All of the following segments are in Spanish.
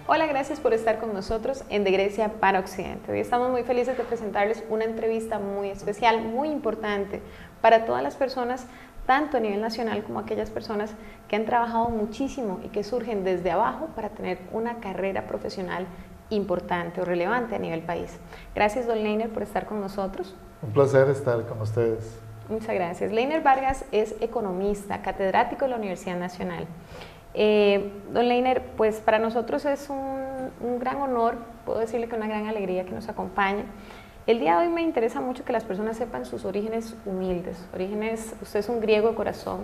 Hola, gracias por estar con nosotros en De Grecia para Occidente. Hoy estamos muy felices de presentarles una entrevista muy especial, muy importante para todas las personas, tanto a nivel nacional como aquellas personas que han trabajado muchísimo y que surgen desde abajo para tener una carrera profesional importante o relevante a nivel país. Gracias, don Leiner, por estar con nosotros. Un placer estar con ustedes. Muchas gracias. Leiner Vargas es economista, catedrático de la Universidad Nacional. Don Leiner, pues para nosotros es un gran honor, puedo decirle que una gran alegría que nos acompañe. El día de hoy me interesa mucho que las personas sepan sus orígenes humildes, usted es un griego de corazón,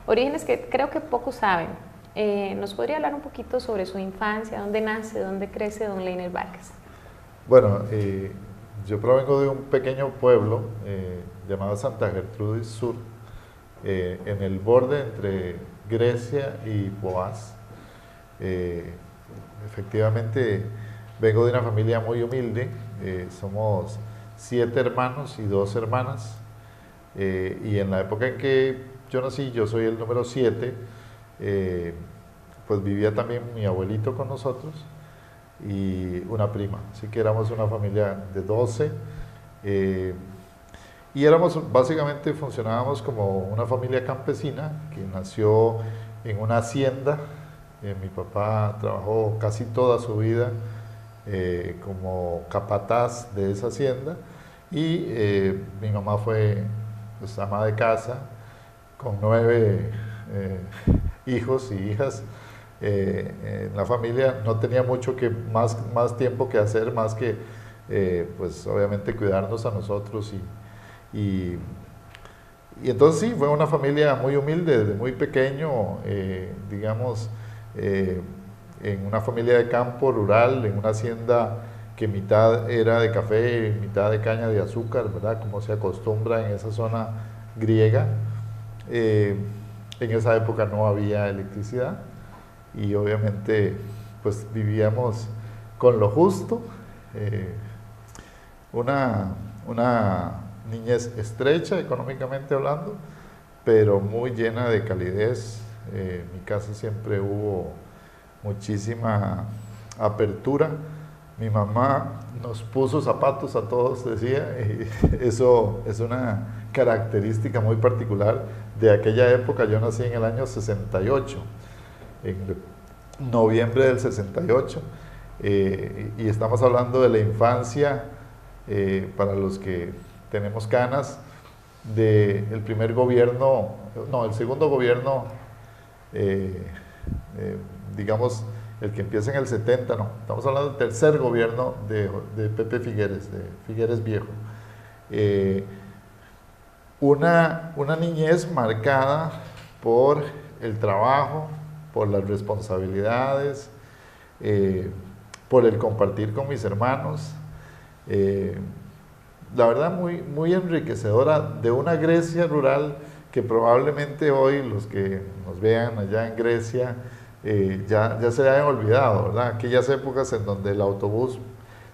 orígenes que creo que pocos saben. ¿Nos podría hablar un poquito sobre su infancia, dónde nace, dónde crece don Leiner Vargas? Bueno, yo provengo de un pequeño pueblo llamado Santa Gertrudis Sur, en el borde entre Grecia y Poás. Efectivamente, vengo de una familia muy humilde, somos 7 hermanos y 2 hermanas, y en la época en que yo nací, yo soy el número 7, pues vivía también mi abuelito con nosotros y una prima, así que éramos una familia de 12, y básicamente funcionábamos como una familia campesina que nació en una hacienda. Mi papá trabajó casi toda su vida como capataz de esa hacienda y mi mamá fue pues, ama de casa con 9 hijos y hijas. En la familia no tenía mucho más tiempo que hacer más que pues obviamente cuidarnos a nosotros y entonces sí, fue una familia muy humilde desde muy pequeño, digamos, en una familia de campo rural, en una hacienda que mitad era de café y mitad de caña de azúcar, ¿verdad? Como se acostumbra en esa zona griega. En esa época no había electricidad y obviamente pues vivíamos con lo justo, una niñez estrecha económicamente hablando, pero muy llena de calidez. En mi casa siempre hubo muchísima apertura. Mi mamá nos puso zapatos a todos, decía, y eso es una característica muy particular de aquella época. Yo nací en el año 68, en noviembre del 68, y estamos hablando de la infancia, para los que tenemos canas, del primer gobierno, no, el segundo gobierno, digamos, el que empieza en el 70, no, estamos hablando del tercer gobierno de Pepe Figueres, de Figueres Viejo. Una niñez marcada por el trabajo, por las responsabilidades, por el compartir con mis hermanos. La verdad muy enriquecedora, de una Grecia rural que probablemente hoy los que nos vean allá en Grecia ya se hayan olvidado, ¿verdad? Aquellas épocas en donde el autobús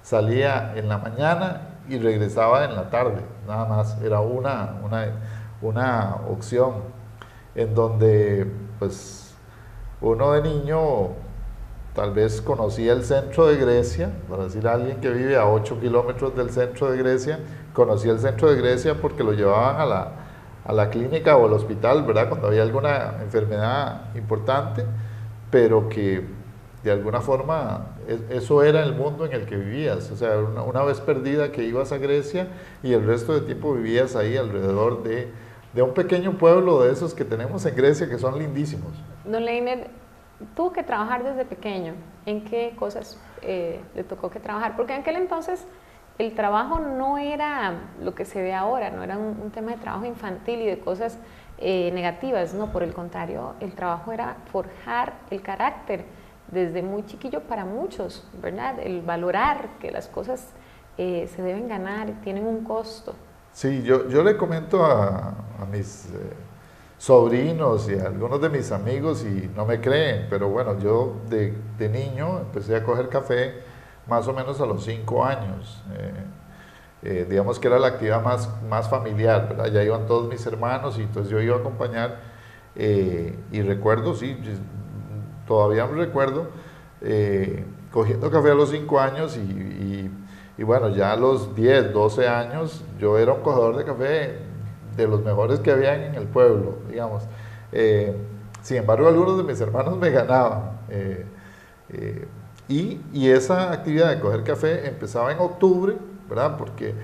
salía en la mañana y regresaba en la tarde, nada más, era una opción en donde pues uno de niño tal vez conocía el centro de Grecia, para decir a alguien que vive a 8 kilómetros del centro de Grecia, conocía el centro de Grecia porque lo llevaban a la clínica o al hospital, ¿verdad? Cuando había alguna enfermedad importante, pero que de alguna forma eso era el mundo en el que vivías. O sea, una vez perdida que ibas a Grecia y el resto de tiempo vivías ahí alrededor de un pequeño pueblo de esos que tenemos en Grecia que son lindísimos. Don Leiner, tuvo que trabajar desde pequeño. ¿En qué cosas le tocó que trabajar? Porque en aquel entonces el trabajo no era lo que se ve ahora, no era un tema de trabajo infantil y de cosas negativas, no, por el contrario, el trabajo era forjar el carácter desde muy chiquillo para muchos, ¿verdad? El valorar que las cosas se deben ganar y tienen un costo. Sí, yo le comento a mis sobrinos y a algunos de mis amigos y no me creen, pero bueno, yo de niño empecé a coger café más o menos a los 5 años. Digamos que era la actividad más familiar, ¿verdad? Ya iban todos mis hermanos y entonces yo iba a acompañar, y recuerdo, sí, todavía me recuerdo, cogiendo café a los 5 años y bueno, ya a los 10, 12 años yo era un cogedor de café de los mejores que habían en el pueblo, digamos. Sin embargo, algunos de mis hermanos me ganaban. Y esa actividad de coger café empezaba en octubre, ¿verdad? Porque,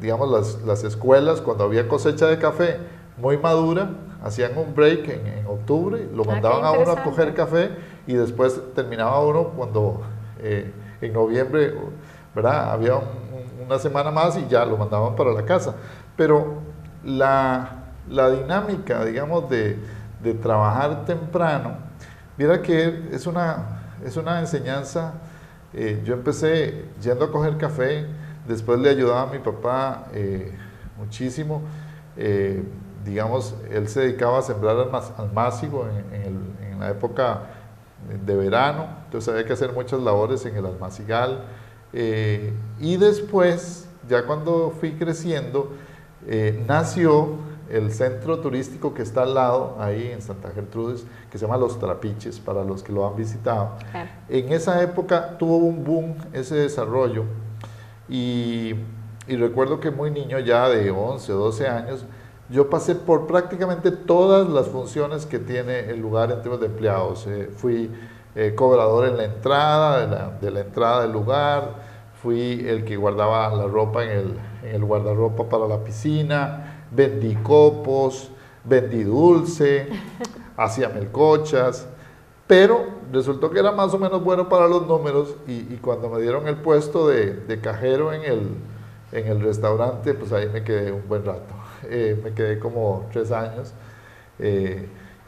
digamos, las escuelas, cuando había cosecha de café muy madura, hacían un break en octubre, lo mandaban a uno a coger café y después terminaba uno cuando en noviembre, ¿verdad? Había una semana más y ya lo mandaban para la casa. Pero la dinámica, digamos, de trabajar temprano, mira que es una enseñanza. Yo empecé yendo a coger café, después le ayudaba a mi papá muchísimo. Digamos, él se dedicaba a sembrar almácigo en la época de verano, entonces había que hacer muchas labores en el almacigal. Y después, ya cuando fui creciendo, nació el centro turístico que está al lado, ahí en Santa Gertrudis, que se llama Los Trapiches, para los que lo han visitado. Claro. En esa época tuvo un boom ese desarrollo y recuerdo que muy niño, ya de 11 o 12 años, yo pasé por prácticamente todas las funciones que tiene el lugar en términos de empleados. Fui cobrador en la entrada, de la entrada del lugar, fui el que guardaba la ropa en el guardarropa para la piscina, vendí copos, vendí dulce, hacía melcochas, pero resultó que era más o menos bueno para los números y cuando me dieron el puesto de cajero en el restaurante, pues ahí me quedé un buen rato. Me quedé como 3 años.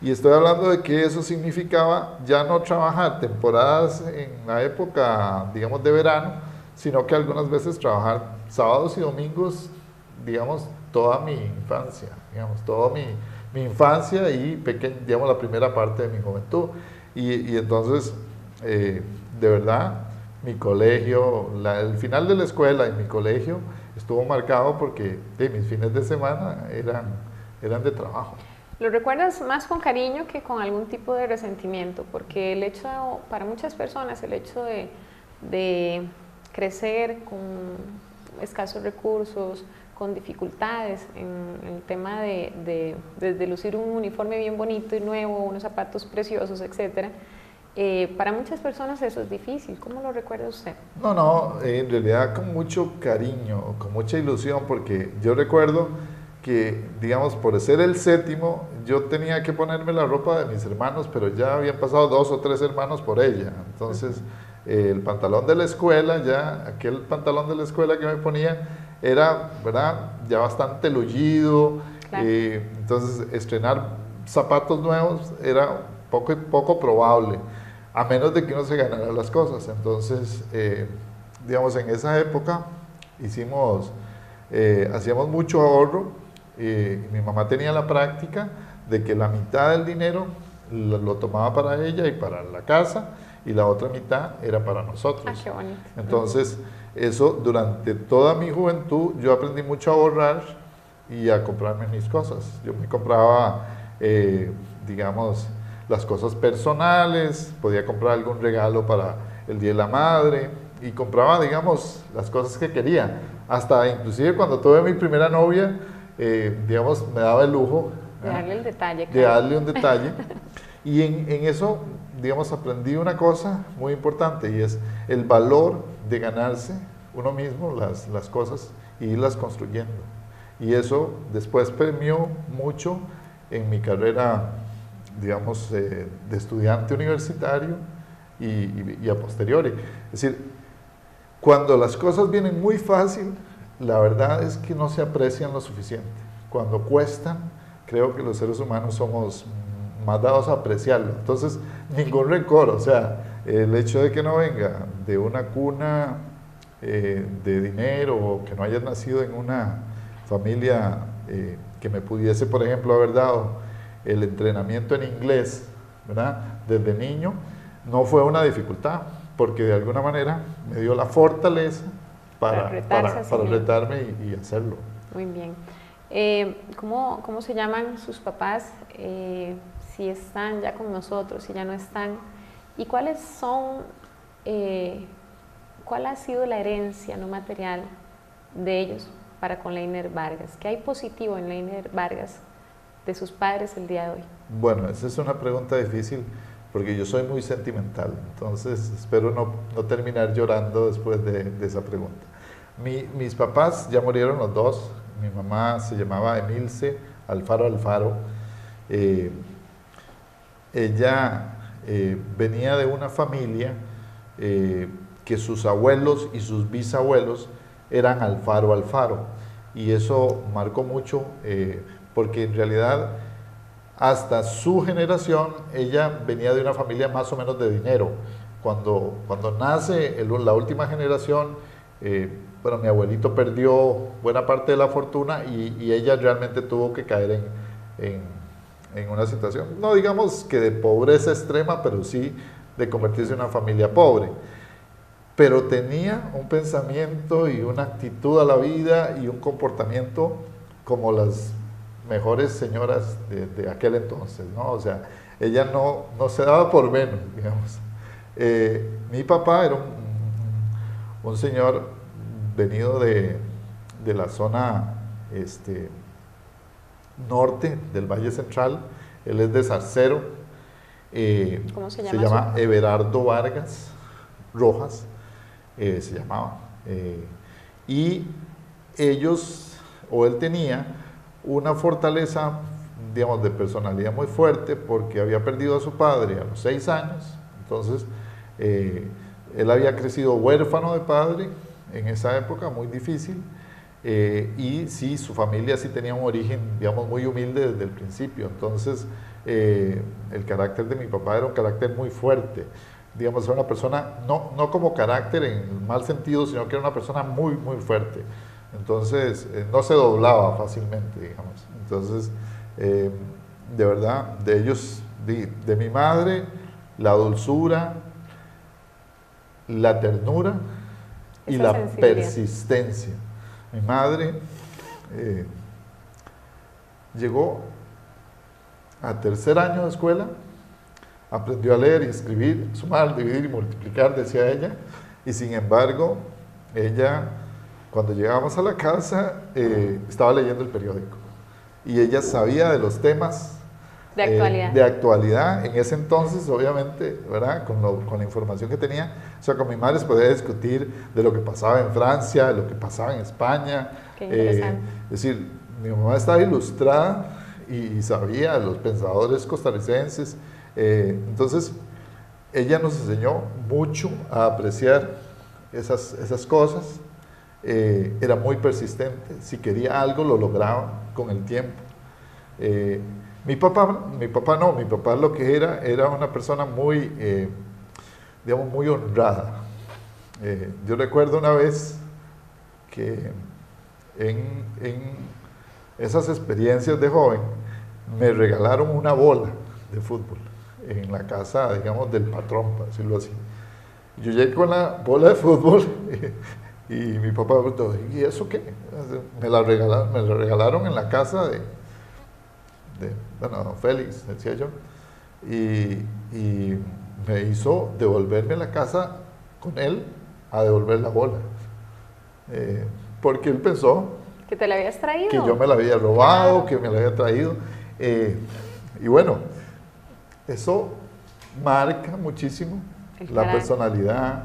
Y estoy hablando de que eso significaba ya no trabajar temporadas en la época, digamos, de verano, sino que algunas veces trabajar sábados y domingos, digamos, toda mi infancia, digamos, toda mi infancia y digamos, la primera parte de mi juventud. Y entonces, de verdad, mi colegio, el final de la escuela y mi colegio estuvo marcado porque mis fines de semana eran de trabajo. ¿Lo recuerdas más con cariño que con algún tipo de resentimiento? Porque para muchas personas, el hecho de crecer con escasos recursos, con dificultades en el tema de lucir un uniforme bien bonito y nuevo, unos zapatos preciosos, etcétera, para muchas personas eso es difícil. ¿Cómo lo recuerda usted? No, en realidad con mucho cariño, con mucha ilusión, porque yo recuerdo que, digamos, por ser el séptimo, yo tenía que ponerme la ropa de mis hermanos, pero ya habían pasado 2 o 3 hermanos por ella. Entonces, el pantalón de la escuela, aquel pantalón de la escuela que me ponía, era, ¿verdad?, ya bastante lullido. Claro. Entonces, estrenar zapatos nuevos era poco probable, a menos de que uno se ganara las cosas. Entonces, digamos, en esa época hacíamos mucho ahorro. Mi mamá tenía la práctica de que la mitad del dinero lo tomaba para ella y para la casa, y la otra mitad era para nosotros. Ah, qué bonito. Entonces, eso durante toda mi juventud, yo aprendí mucho a ahorrar y a comprarme mis cosas. Yo me compraba, digamos, las cosas personales, podía comprar algún regalo para el Día de la Madre y compraba, digamos, las cosas que quería. Hasta inclusive cuando tuve mi primera novia, digamos, me daba el lujo de darle el detalle. De darle un detalle. Y en eso, digamos, aprendí una cosa muy importante, y es el valor de ganarse uno mismo las cosas e irlas construyendo. Y eso después premió mucho en mi carrera, digamos, de estudiante universitario y a posteriori. Es decir, cuando las cosas vienen muy fácil, la verdad es que no se aprecian lo suficiente. Cuando cuestan, creo que los seres humanos somos más dados a apreciarlo. Entonces, ningún rencor, o sea, el hecho de que no venga de una cuna de dinero, o que no haya nacido en una familia que me pudiese, por ejemplo, haber dado el entrenamiento en inglés, ¿verdad?, desde niño, no fue una dificultad, porque de alguna manera me dio la fortaleza para retarme y hacerlo. Muy bien. ¿Cómo se llaman sus papás? Si están ya con nosotros, si ya no están. ¿Y cuáles son ¿cuál ha sido la herencia no material de ellos para con Leiner Vargas? ¿Qué hay positivo en Leiner Vargas de sus padres el día de hoy? Bueno, esa es una pregunta difícil porque yo soy muy sentimental, entonces espero no terminar llorando después de esa pregunta. Mis papás ya murieron los dos. Mi mamá se llamaba Emilce Alfaro Alfaro. Ella venía de una familia que sus abuelos y sus bisabuelos eran Alfaro Alfaro, y eso marcó mucho porque en realidad hasta su generación ella venía de una familia más o menos de dinero. Cuando nace la última generación, bueno, mi abuelito perdió buena parte de la fortuna y ella realmente tuvo que caer en una situación, no digamos que de pobreza extrema, pero sí de convertirse en una familia pobre. Pero tenía un pensamiento y una actitud a la vida y un comportamiento como las mejores señoras de aquel entonces, ¿no? O sea, ella no se daba por menos, digamos. Mi papá era un señor venido de la zona norte del Valle Central. Él es de Zarcero. ¿Cómo se llama? Se llama Everardo Vargas Rojas, se llamaba. Y ellos, o él tenía una fortaleza, digamos, de personalidad muy fuerte porque había perdido a su padre a los 6 años. Entonces, él había crecido huérfano de padre en esa época, muy difícil. Y sí, su familia sí tenía un origen, digamos, muy humilde desde el principio. Entonces, el carácter de mi papá era un carácter muy fuerte. Digamos, era una persona, no como carácter en el mal sentido, sino que era una persona muy, muy fuerte. Entonces, no se doblaba fácilmente, digamos. Entonces, de verdad, de ellos, de mi madre, la dulzura, la ternura y la persistencia. Mi madre llegó a 3er año de escuela, aprendió a leer y escribir, sumar, dividir y multiplicar, decía ella, y sin embargo, ella, cuando llegábamos a la casa, estaba leyendo el periódico, y ella sabía de los temas de actualidad en ese entonces, obviamente, ¿verdad? Con la información que tenía. O sea, con mi madre se podía discutir de lo que pasaba en Francia, de lo que pasaba en España. Qué interesante. Es decir, mi mamá estaba ilustrada y sabía de los pensadores costarricenses. Entonces, ella nos enseñó mucho a apreciar esas cosas. Era muy persistente. Si quería algo, lo lograba con el tiempo. Mi papá lo que era una persona muy, digamos, muy honrada. Yo recuerdo una vez que en esas experiencias de joven me regalaron una bola de fútbol en la casa, digamos, del patrón, para decirlo así. Yo llegué con la bola de fútbol y mi papá me preguntó, ¿y eso qué? Me la regalaron en la casa bueno, don Félix, decía yo, y me hizo devolverme a la casa con él a devolver la bola, porque él pensó que te la habías traído, que yo me la había robado, claro, que me la había traído, y bueno, eso marca muchísimo la personalidad.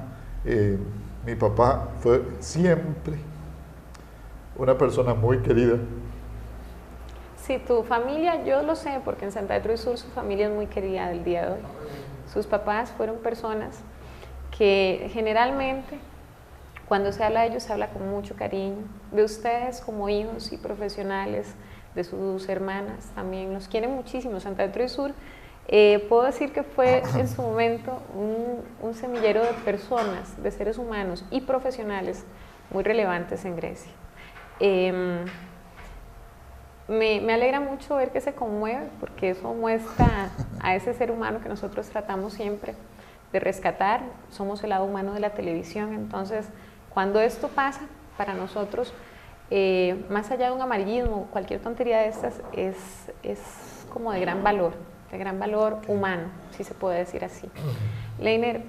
Mi papá fue siempre una persona muy querida. Sí, tu familia, yo lo sé, porque en Santa Cruz Sur su familia es muy querida del día de hoy. Sus papás fueron personas que generalmente, cuando se habla de ellos, se habla con mucho cariño. De ustedes como hijos y profesionales, de sus hermanas, también los quieren muchísimo. Santa Cruz Sur, puedo decir que fue en su momento un semillero de personas, de seres humanos y profesionales muy relevantes en Grecia. Me alegra mucho ver que se conmueve, porque eso muestra a ese ser humano que nosotros tratamos siempre de rescatar. Somos el lado humano de la televisión, entonces cuando esto pasa para nosotros, más allá de un amarillismo, cualquier tontería de estas es como de gran valor humano, si se puede decir así. Leiner,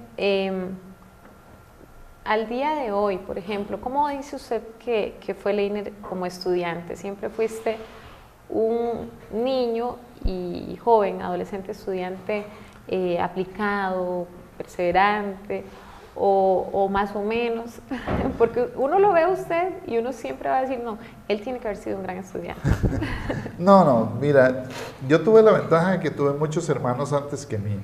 al día de hoy, por ejemplo, ¿cómo dice usted que fue Leiner como estudiante? ¿Siempre fuiste un niño y joven, adolescente, estudiante aplicado, perseverante, o más o menos? Porque uno lo ve a usted y uno siempre va a decir, no, él tiene que haber sido un gran estudiante. No, mira, yo tuve la ventaja de que tuve muchos hermanos antes que mí.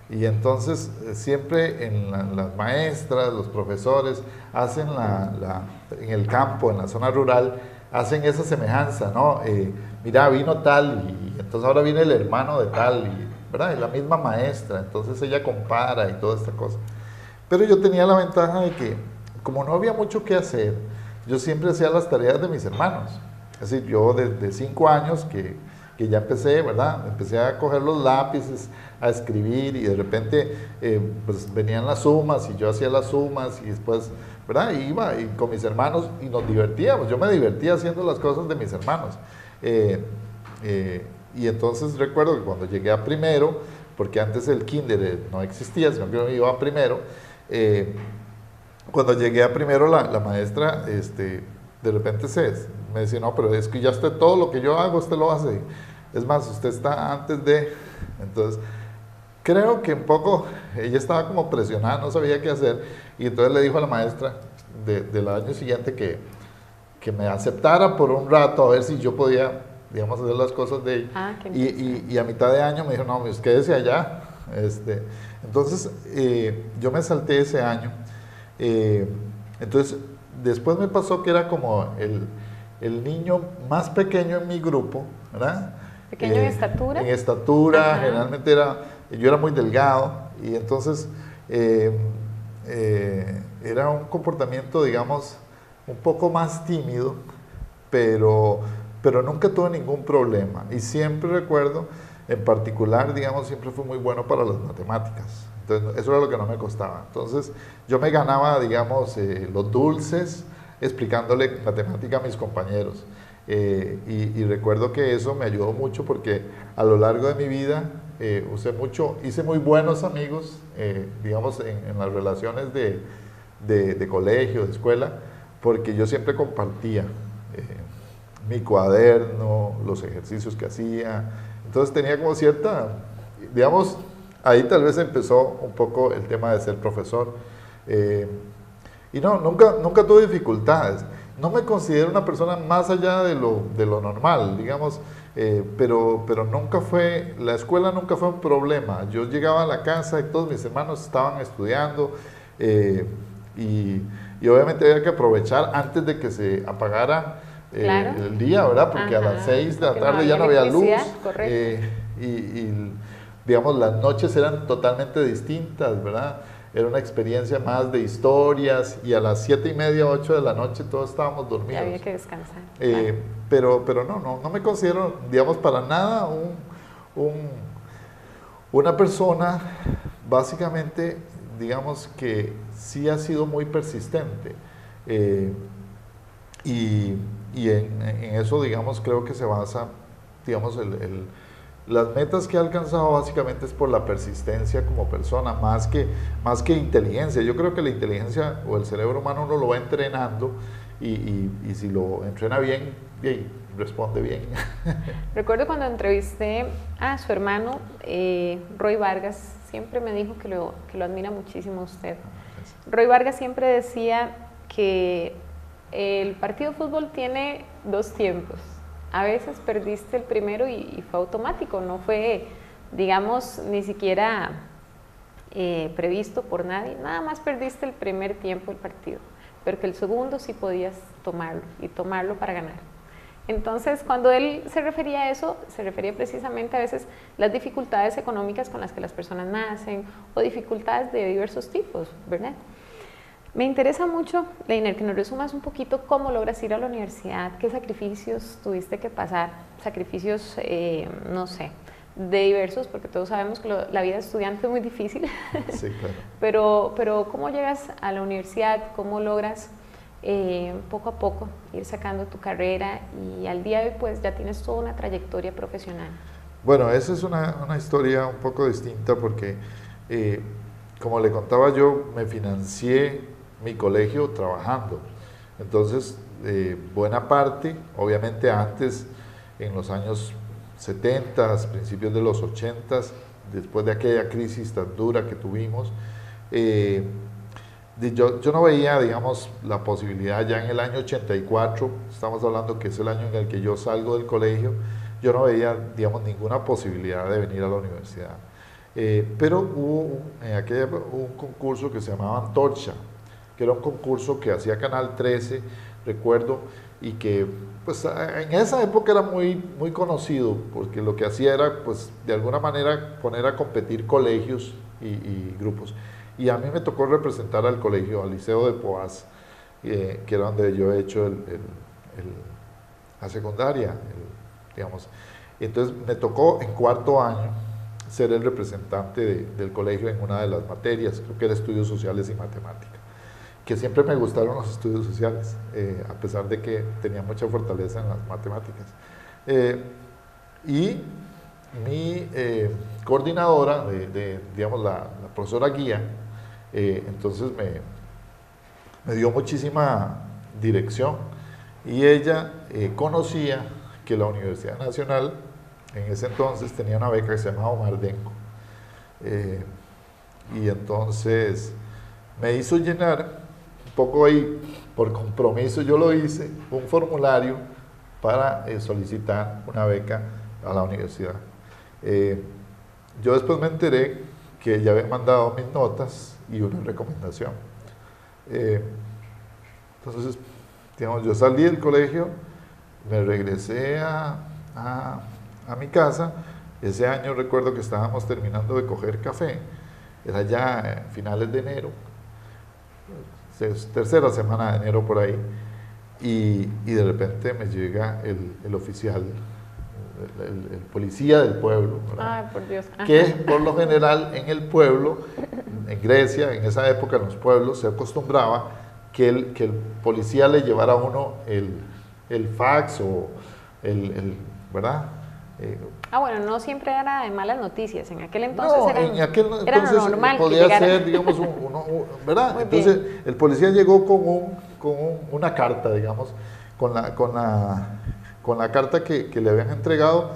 Y entonces siempre las maestras, los profesores, hacen en el campo, en la zona rural, hacen esa semejanza, ¿no? Mira, vino tal y entonces ahora viene el hermano de tal, ¿verdad? Es la misma maestra, entonces ella compara y toda esta cosa. Pero yo tenía la ventaja de que, como no había mucho que hacer, yo siempre hacía las tareas de mis hermanos. Es decir, yo desde 5 años que ya empecé, ¿verdad? Empecé a coger los lápices, a escribir y de repente pues venían las sumas y yo hacía las sumas y después, ¿verdad? Iba y con mis hermanos y nos divertíamos. Yo me divertía haciendo las cosas de mis hermanos. Y entonces recuerdo que cuando llegué a primero, porque antes el kinder no existía, sino que yo iba a primero, cuando llegué a primero la maestra de repente me decía, no, pero es que ya usted todo lo que yo hago, usted lo hace. Es más, usted está antes de... Entonces, creo que un poco ella estaba como presionada, no sabía qué hacer, y entonces le dijo a la maestra del año siguiente que me aceptara por un rato a ver si yo podía, digamos, hacer las cosas de ella. Y a mitad de año me dijo, no, pues quédese allá. Entonces, yo me salté ese año. Entonces, después me pasó que era como el niño más pequeño en mi grupo, ¿verdad? ¿Pequeño en estatura? En estatura, ajá. Generalmente yo era muy delgado y entonces era un comportamiento, digamos, un poco más tímido, pero nunca tuve ningún problema. Y siempre recuerdo, en particular, digamos, siempre fui muy bueno para las matemáticas. Entonces, eso era lo que no me costaba. Entonces, yo me ganaba, digamos, los dulces explicándole matemática a mis compañeros. Y recuerdo que eso me ayudó mucho porque a lo largo de mi vida hice muy buenos amigos, digamos, en las relaciones de colegio, de escuela, porque yo siempre compartía mi cuaderno, los ejercicios que hacía. Entonces tenía como cierta, digamos, ahí tal vez empezó un poco el tema de ser profesor. Y no, nunca tuve dificultades. No me considero una persona más allá de lo normal, digamos, pero la escuela nunca fue un problema. Yo llegaba a la casa y todos mis hermanos estaban estudiando y obviamente había que aprovechar antes de que se apagara claro. el día, ¿verdad? Porque ajá, a las 6 de la tarde no ya no había luz. Correcto. Digamos, las noches eran totalmente distintas, ¿verdad? Era una experiencia más de historias y a las 7:30, 8 de la noche todos estábamos dormidos. Ya había que descansar. Pero no me considero, digamos, para nada una persona, básicamente, digamos, que sí ha sido muy persistente. Y en eso, digamos, creo que se basa, digamos, las metas que he alcanzado básicamente es por la persistencia como persona, más que inteligencia. Yo creo que la inteligencia o el cerebro humano uno lo va entrenando y si lo entrena bien, responde bien. Recuerdo cuando entrevisté a su hermano, Roy Vargas, siempre me dijo que lo admira muchísimo a usted. Roy Vargas siempre decía que el partido de fútbol tiene 2 tiempos. A veces perdiste el primero y fue automático, no fue, digamos, ni siquiera previsto por nadie, nada más perdiste el primer tiempo del partido, pero que el segundo sí podías tomarlo y tomarlo para ganar. Entonces, cuando él se refería a eso, se refería precisamente a veces las dificultades económicas con las que las personas nacen o dificultades de diversos tipos, ¿verdad? Me interesa mucho, Leiner, que nos resumas un poquito cómo logras ir a la universidad, qué sacrificios tuviste que pasar, sacrificios, no sé, de diversos, porque todos sabemos que la vida de estudiante es muy difícil. Sí, claro. Pero ¿cómo llegas a la universidad? ¿Cómo logras poco a poco ir sacando tu carrera? Y al día de hoy pues ya tienes toda una trayectoria profesional. Bueno, esa es una historia un poco distinta porque, como le contaba yo, me financié mi colegio trabajando. Entonces, buena parte, obviamente antes, en los años 70, principios de los 80, después de aquella crisis tan dura que tuvimos, yo no veía, digamos, la posibilidad ya en el año 84, estamos hablando que es el año en el que yo salgo del colegio, yo no veía, digamos, ninguna posibilidad de venir a la universidad. Pero hubo en aquella un concurso que se llamaba Antorcha, que era un concurso que hacía Canal 13, recuerdo, y que pues en esa época era muy conocido, porque lo que hacía era, pues, de alguna manera poner a competir colegios y grupos. Y a mí me tocó representar al colegio, al Liceo de Poás, que era donde yo he hecho la secundaria, digamos. Entonces me tocó en cuarto año ser el representante del colegio en una de las materias, creo que era estudios sociales y matemática, que siempre me gustaron los estudios sociales, a pesar de que tenía mucha fortaleza en las matemáticas. Y mi coordinadora, digamos, la profesora guía, entonces me dio muchísima dirección, y ella conocía que la Universidad Nacional en ese entonces tenía una beca que se llamaba Omar Denko, y entonces me hizo llenar un poco ahí, por compromiso yo lo hice, un formulario para solicitar una beca a la universidad. Yo después me enteré que ya habían mandado mis notas y una recomendación. Entonces, digamos, yo salí del colegio, me regresé a mi casa. Ese año recuerdo que estábamos terminando de coger café, era ya finales de enero, tercera semana de enero por ahí, y de repente me llega el oficial, el policía del pueblo, Ay, por Dios. Que por lo general en el pueblo, en Grecia, en esa época en los pueblos se acostumbraba que el policía le llevara a uno el fax o ¿verdad? Bueno, no siempre era de malas noticias, en aquel entonces no, era lo normal podía que ser, digamos, ¿verdad? Muy entonces bien. El policía llegó con una carta, digamos, con la carta que le habían entregado,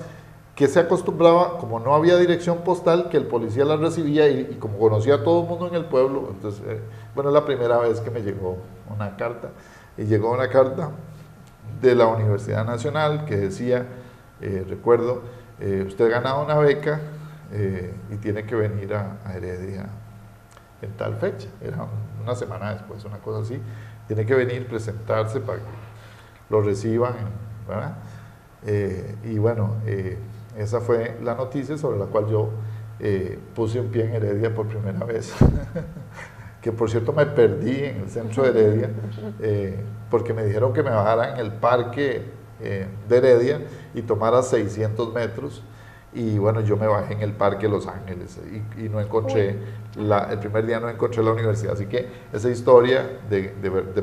que se acostumbraba, como no había dirección postal, que el policía la recibía, y como conocía a todo el mundo en el pueblo, entonces, bueno, es la primera vez que me llegó una carta, y llegó una carta de la Universidad Nacional que decía, recuerdo, usted ha ganado una beca y tiene que venir a Heredia en tal fecha, era una semana después, una cosa así, tiene que venir, presentarse para que lo reciban, ¿verdad? Y bueno, esa fue la noticia sobre la cual yo puse un pie en Heredia por primera vez, que por cierto me perdí en el centro de Heredia, porque me dijeron que me bajara en el parque de Heredia y tomara 600 metros, y bueno, yo me bajé en el Parque Los Ángeles y no encontré, el primer día no encontré la universidad, así que esa historia de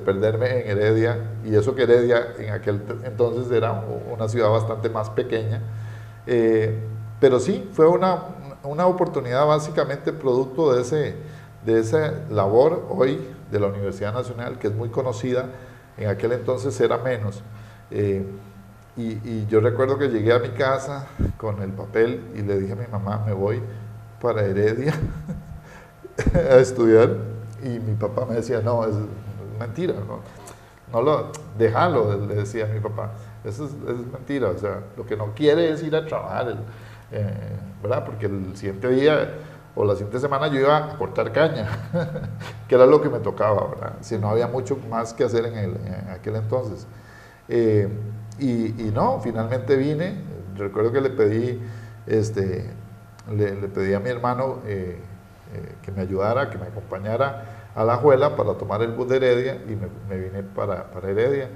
perderme en Heredia, y eso que Heredia en aquel entonces era una ciudad bastante más pequeña, pero sí, fue una oportunidad básicamente producto de esa labor hoy de la Universidad Nacional, que es muy conocida, en aquel entonces era menos. Y yo recuerdo que llegué a mi casa con el papel y le dije a mi mamá, me voy para Heredia a estudiar, y mi papá me decía, no, es mentira, déjalo, le decía a mi papá, eso es mentira, o sea, lo que no quiere es ir a trabajar, ¿verdad? Porque el siguiente día o la siguiente semana yo iba a cortar caña, que era lo que me tocaba, ¿verdad? Si no había mucho más que hacer en aquel entonces. Y no, finalmente vine. Recuerdo que le pedí a mi hermano que me ayudara, que me acompañara a La Juela para tomar el bus de Heredia, y me vine para Heredia.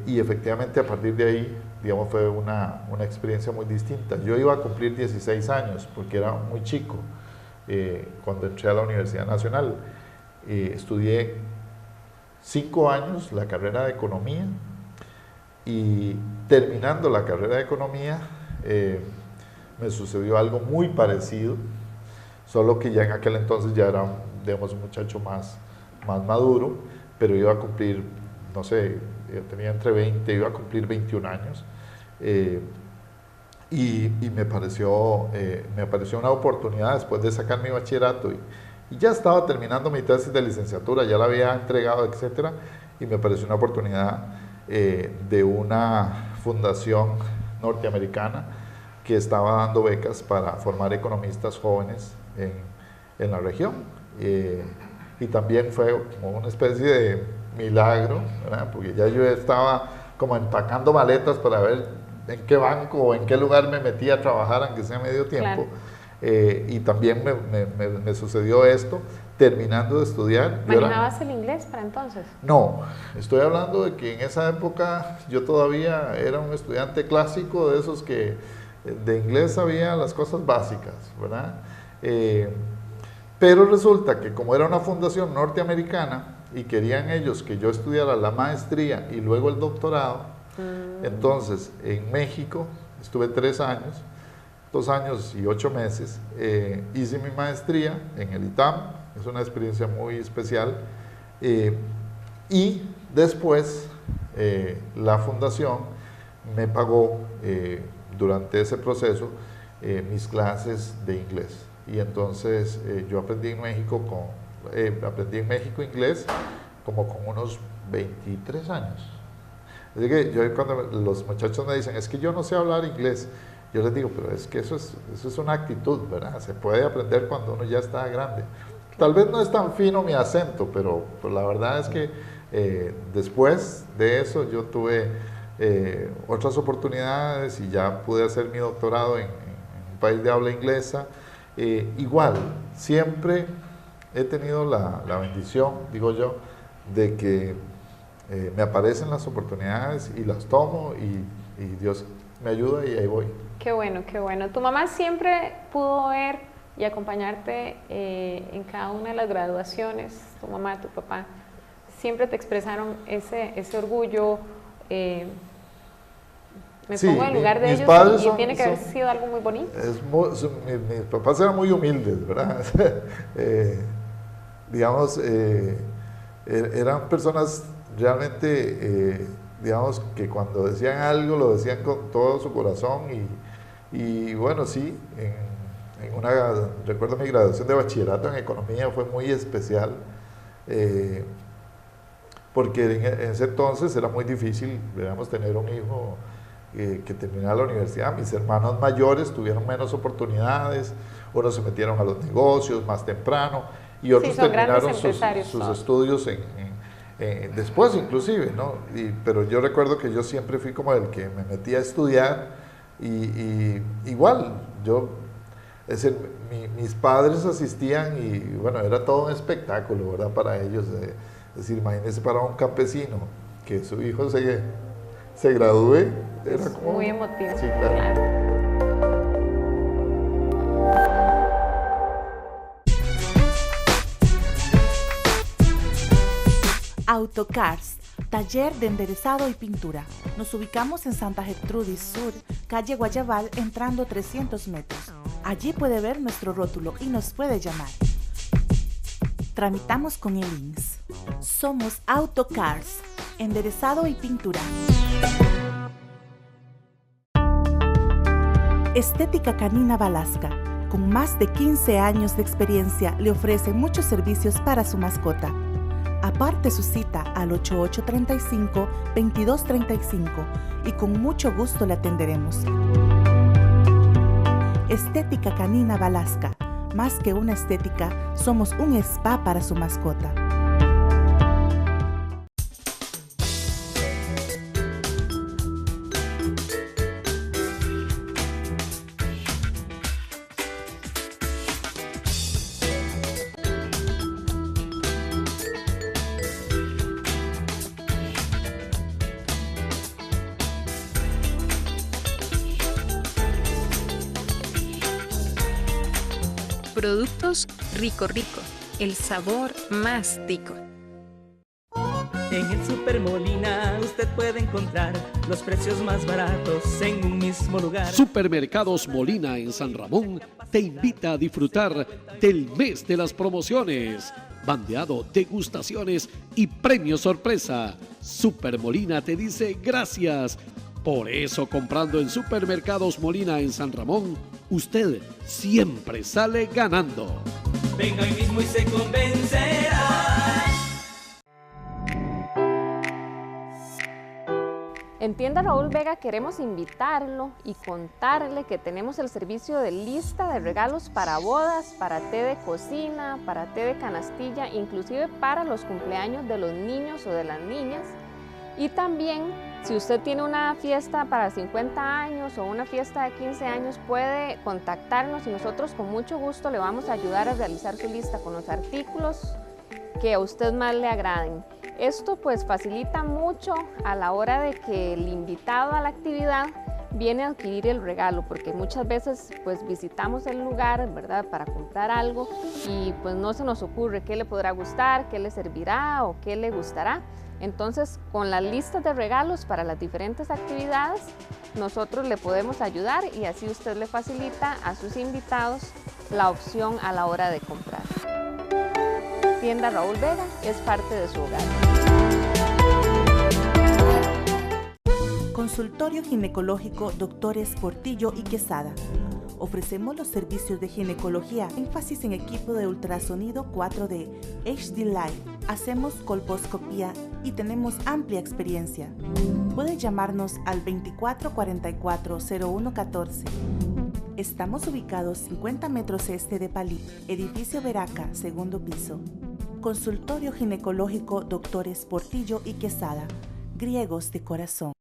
Y efectivamente a partir de ahí, digamos, fue una experiencia muy distinta. Yo iba a cumplir 16 años porque era muy chico cuando entré a la Universidad Nacional. Estudié 5 años la carrera de Economía, y terminando la carrera de Economía me sucedió algo muy parecido, solo que ya en aquel entonces ya era, digamos, un muchacho más más maduro, pero iba a cumplir, no sé, yo tenía entre 20, iba a cumplir 21 años. Y me pareció una oportunidad después de sacar mi bachillerato y ya estaba terminando mi tesis de licenciatura, ya la había entregado, etcétera, y me pareció una oportunidad de una fundación norteamericana que estaba dando becas para formar economistas jóvenes en la región. Y también fue como una especie de milagro, ¿verdad? Porque ya yo estaba como empacando maletas para ver en qué banco o en qué lugar me metí a trabajar, aunque sea medio tiempo. Claro. Y también me sucedió esto terminando de estudiar. ¿Manejabas el inglés para entonces? No, estoy hablando de que en esa época yo todavía era un estudiante clásico, de esos que de inglés sabía las cosas básicas, ¿verdad? Pero resulta que como era una fundación norteamericana y querían ellos que yo estudiara la maestría y luego el doctorado, entonces en México estuve 3 años, 2 años y 8 meses, hice mi maestría en el ITAM, es una experiencia muy especial, y después la fundación me pagó durante ese proceso mis clases de inglés. Y entonces yo aprendí en México inglés como con unos 23 años. Así que yo cuando los muchachos me dicen, es que yo no sé hablar inglés, yo les digo, pero es que eso es una actitud, ¿verdad? Se puede aprender cuando uno ya está grande. Tal vez no es tan fino mi acento, pero la verdad es que después de eso yo tuve otras oportunidades y ya pude hacer mi doctorado en un país de habla inglesa. Igual, siempre he tenido la bendición, digo yo, de que me aparecen las oportunidades y las tomo y Dios me ayuda y ahí voy. Qué bueno, qué bueno. ¿Tu mamá siempre pudo ver y acompañarte en cada una de las graduaciones? ¿Tu mamá, tu papá, siempre te expresaron ese orgullo? Me pongo en el lugar de ellos y tiene que haber sido algo muy bonito. Mis papás eran muy humildes, ¿verdad? Digamos, eran personas realmente, digamos, que cuando decían algo lo decían con todo su corazón y bueno, sí, recuerdo mi graduación de bachillerato en economía fue muy especial, porque en ese entonces era muy difícil, digamos, tener un hijo que terminara la universidad. Mis hermanos mayores tuvieron menos oportunidades, unos se metieron a los negocios más temprano y otros terminaron sus estudios después inclusive, ¿no? Pero yo recuerdo que yo siempre fui como el que me metía a estudiar y igual, mis padres asistían y bueno, era todo un espectáculo, ¿verdad? Para ellos, es decir, imagínense para un campesino que su hijo se gradúe, era como... Muy emotivo. Sí, claro. Autocars, taller de enderezado y pintura. Nos ubicamos en Santa Gertrudis Sur, calle Guayabal, entrando 300 metros. Allí puede ver nuestro rótulo y nos puede llamar. Tramitamos con el INSS. Somos Autocars, enderezado y pintura. Estética Canina Balasca. Con más de 15 años de experiencia, le ofrece muchos servicios para su mascota. Aparte su cita al 8835-2235 y con mucho gusto le atenderemos. Estética Canina Balasca. Más que una estética, somos un spa para su mascota. Productos Rico Rico, el sabor más tico. En el Super Molina usted puede encontrar los precios más baratos en un mismo lugar. Supermercados Molina en San Ramón te invita a disfrutar del mes de las promociones. bandeado, degustaciones y premio sorpresa. Super Molina te dice gracias. Por eso, comprando en Supermercados Molina en San Ramón, usted siempre sale ganando. Venga hoy mismo y se convencerá. En Tienda Raúl Vega queremos invitarlo y contarle que tenemos el servicio de lista de regalos para bodas, para té de cocina, para té de canastilla, inclusive para los cumpleaños de los niños o de las niñas. Y también, si usted tiene una fiesta para 50 años o una fiesta de 15 años, puede contactarnos y nosotros con mucho gusto le vamos a ayudar a realizar su lista con los artículos que a usted más le agraden. Esto pues facilita mucho a la hora de que el invitado a la actividad viene a adquirir el regalo, porque muchas veces pues visitamos el lugar, ¿verdad?, para comprar algo y pues no se nos ocurre qué le podrá gustar, qué le servirá o qué le gustará. Entonces, con las listas de regalos para las diferentes actividades, nosotros le podemos ayudar y así usted le facilita a sus invitados la opción a la hora de comprar. Tienda Raúl Vega es parte de su hogar. Consultorio ginecológico Doctores Portillo y Quesada. Ofrecemos los servicios de ginecología, énfasis en equipo de ultrasonido 4D, HD Live. Hacemos colposcopía y tenemos amplia experiencia. Puede llamarnos al 2444-0114. Estamos ubicados 50 metros este de Palí, edificio Veraca, segundo piso. Consultorio ginecológico Doctores Portillo y Quesada, griegos de corazón.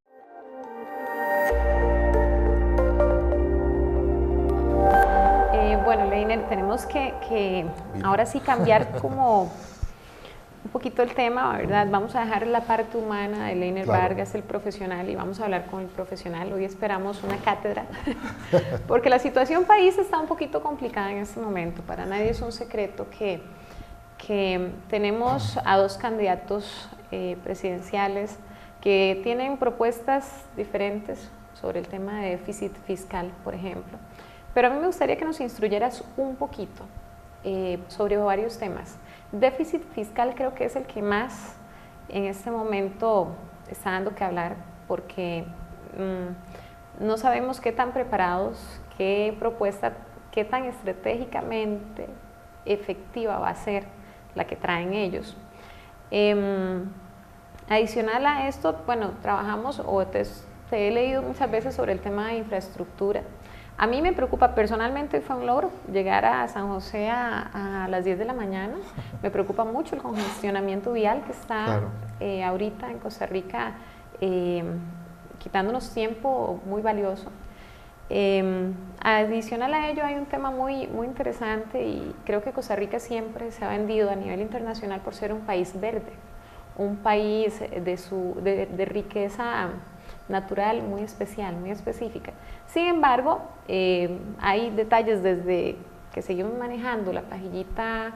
Bueno, Leiner, tenemos que ahora sí cambiar como un poquito el tema, ¿verdad? Vamos a dejar la parte humana de Leiner Vargas, el profesional, y vamos a hablar con el profesional. Hoy esperamos una cátedra, porque la situación país está un poquito complicada en este momento. Para nadie es un secreto que tenemos a dos candidatos presidenciales que tienen propuestas diferentes sobre el tema de déficit fiscal, por ejemplo. Pero a mí me gustaría que nos instruyeras un poquito sobre varios temas. Déficit fiscal creo que es el que más en este momento está dando que hablar, porque no sabemos qué tan preparados, qué propuesta, qué tan estratégicamente efectiva va a ser la que traen ellos. Adicional a esto, bueno, trabajamos, o te he leído muchas veces sobre el tema de infraestructura. A mí me preocupa, personalmente fue un logro llegar a San José a las 10 de la mañana. Me preocupa mucho el congestionamiento vial que está ahorita en Costa Rica, quitándonos tiempo muy valioso. Adicional a ello hay un tema muy interesante, y creo que Costa Rica siempre se ha vendido a nivel internacional por ser un país verde, un país de riqueza natural muy especial, muy específica. Sin embargo, hay detalles desde que seguimos manejando la pajillita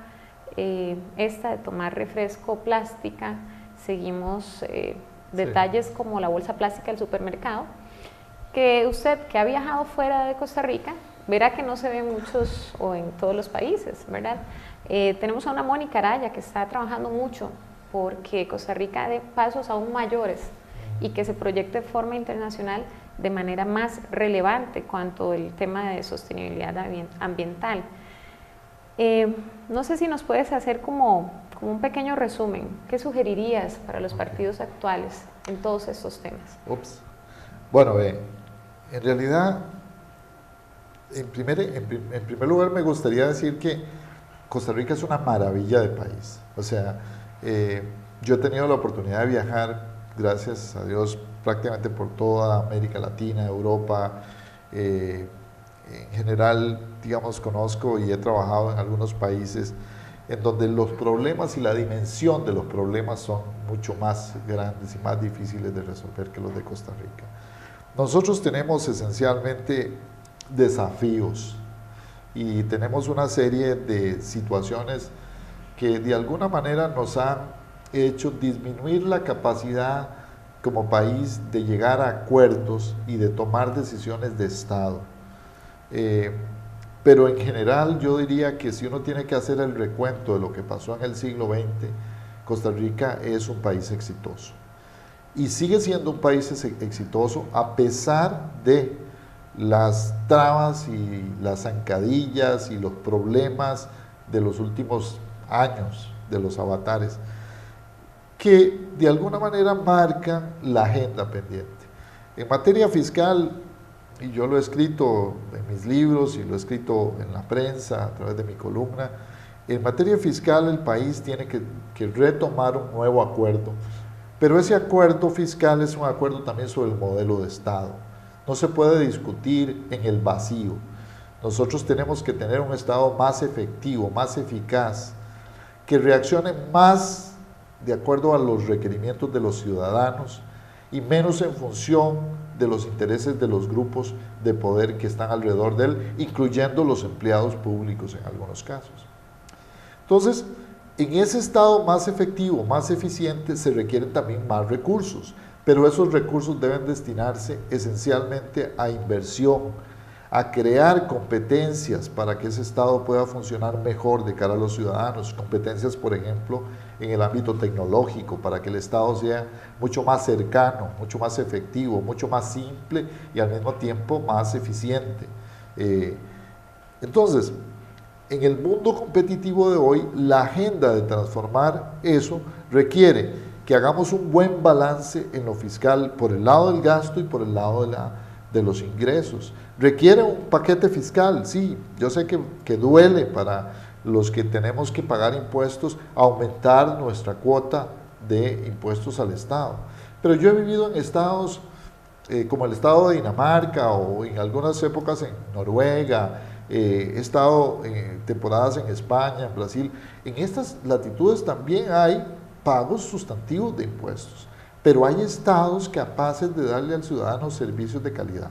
esta de tomar refresco plástica, seguimos detalles como la bolsa plástica del supermercado, que usted que ha viajado fuera de Costa Rica verá que no se ve muchos o en todos los países, ¿verdad? Tenemos a una Mónica Araya que está trabajando mucho porque Costa Rica dé pasos aún mayores y que se proyecte de forma internacional de manera más relevante cuanto el tema de sostenibilidad ambiental. No sé si nos puedes hacer como un pequeño resumen. ¿Qué sugerirías para los partidos actuales en todos estos temas? Bueno, en realidad, en primer lugar me gustaría decir que Costa Rica es una maravilla de país. O sea, yo he tenido la oportunidad de viajar, gracias a Dios, prácticamente por toda América Latina, Europa. En general, digamos, conozco y he trabajado en algunos países en donde los problemas y la dimensión de los problemas son mucho más grandes y más difíciles de resolver que los de Costa Rica. Nosotros tenemos esencialmente desafíos y tenemos una serie de situaciones que de alguna manera nos han hecho disminuir la capacidad como país de llegar a acuerdos y de tomar decisiones de Estado. pero en general yo diría que si uno tiene que hacer el recuento de lo que pasó en el siglo XX, Costa Rica es un país exitoso. Y sigue siendo un país exitoso a pesar de las trabas y las zancadillas y los problemas de los últimos años, de los avatares, que de alguna manera marcan la agenda pendiente. En materia fiscal, y yo lo he escrito en mis libros y lo he escrito en la prensa a través de mi columna, en materia fiscal el país tiene que retomar un nuevo acuerdo, pero ese acuerdo fiscal es un acuerdo también sobre el modelo de Estado. No se puede discutir en el vacío. Nosotros tenemos que tener un Estado más efectivo, más eficaz, que reaccione más de acuerdo a los requerimientos de los ciudadanos y menos en función de los intereses de los grupos de poder que están alrededor de él, incluyendo los empleados públicos en algunos casos. Entonces, en ese Estado más efectivo, más eficiente, se requieren también más recursos, pero esos recursos deben destinarse esencialmente a inversión, a crear competencias para que ese Estado pueda funcionar mejor de cara a los ciudadanos, competencias, por ejemplo, en el ámbito tecnológico, para que el Estado sea mucho más cercano, mucho más efectivo, mucho más simple y al mismo tiempo más eficiente. Entonces, en el mundo competitivo de hoy, la agenda de transformar eso requiere que hagamos un buen balance en lo fiscal por el lado del gasto y por el lado de los ingresos. Requiere un paquete fiscal, sí, yo sé que duele para los que tenemos que pagar impuestos aumentar nuestra cuota de impuestos al Estado. Pero yo he vivido en estados como el estado de Dinamarca o en algunas épocas en Noruega, he estado temporadas en España, en Brasil. En estas latitudes también hay pagos sustantivos de impuestos, pero hay estados capaces de darle al ciudadano servicios de calidad.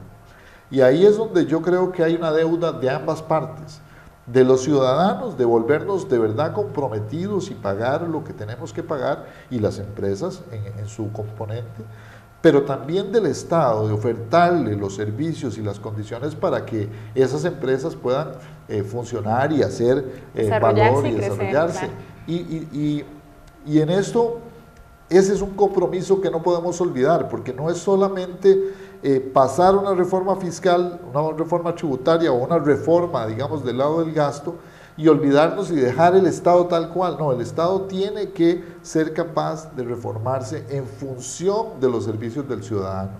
Y ahí es donde yo creo que hay una deuda de ambas partes, de los ciudadanos, de volvernos de verdad comprometidos y pagar lo que tenemos que pagar, y las empresas en su componente, pero también del Estado, de ofertarle los servicios y las condiciones para que esas empresas puedan funcionar y hacer valor y desarrollarse. Claro. Y en esto, ese es un compromiso que no podemos olvidar, porque no es solamente pasar una reforma fiscal, una reforma tributaria o una reforma, digamos, del lado del gasto y olvidarnos y dejar el Estado tal cual. No, el Estado tiene que ser capaz de reformarse en función de los servicios del ciudadano.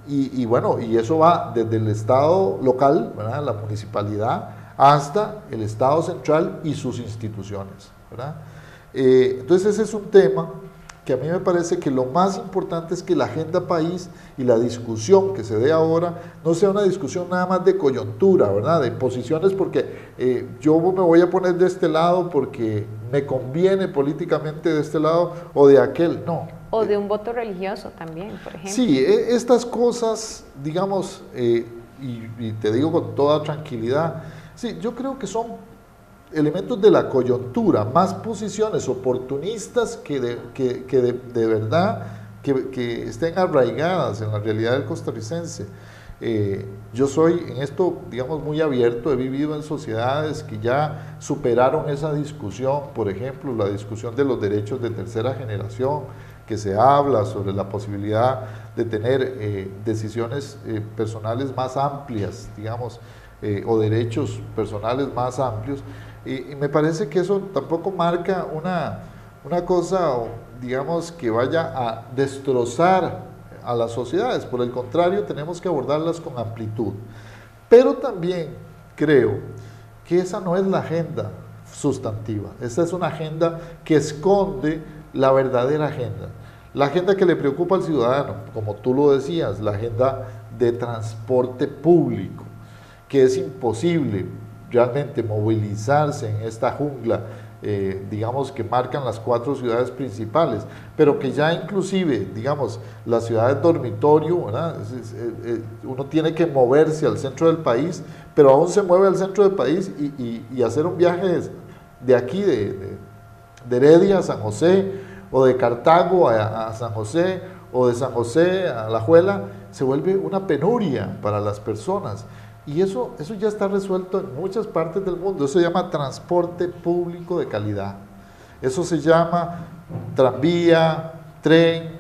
Y bueno, y eso va desde el Estado local, ¿verdad?, la municipalidad, hasta el Estado central y sus instituciones, ¿verdad? Entonces ese es un tema que a mí me parece que lo más importante es que la agenda país y la discusión que se dé ahora no sea una discusión nada más de coyuntura, ¿verdad?, de posiciones, porque yo me voy a poner de este lado porque me conviene políticamente de este lado o de aquel, no. O de un voto religioso también, por ejemplo. Sí, estas cosas, digamos, y te digo con toda tranquilidad, sí, yo creo que son elementos de la coyuntura, más posiciones oportunistas que de verdad que estén arraigadas en la realidad del costarricense. Yo soy en esto, digamos, muy abierto, he vivido en sociedades que ya superaron esa discusión, por ejemplo, la discusión de los derechos de tercera generación, que se habla sobre la posibilidad de tener decisiones personales más amplias, digamos, o derechos personales más amplios. Y me parece que eso tampoco marca una cosa, digamos, que vaya a destrozar a las sociedades. Por el contrario, tenemos que abordarlas con amplitud. Pero también creo que esa no es la agenda sustantiva. Esa es una agenda que esconde la verdadera agenda. La agenda que le preocupa al ciudadano, como tú lo decías, la agenda de transporte público, que es imposible realmente movilizarse en esta jungla, digamos, que marcan las 4 ciudades principales, pero que ya inclusive, digamos, las ciudades dormitorio, ¿verdad?, uno tiene que moverse al centro del país, pero aún se mueve al centro del país y hacer un viaje de aquí, de Heredia a San José, o de Cartago a San José, o de San José a La Alajuela, se vuelve una penuria para las personas. Y eso ya está resuelto en muchas partes del mundo. Eso se llama transporte público de calidad. Eso se llama tranvía, tren,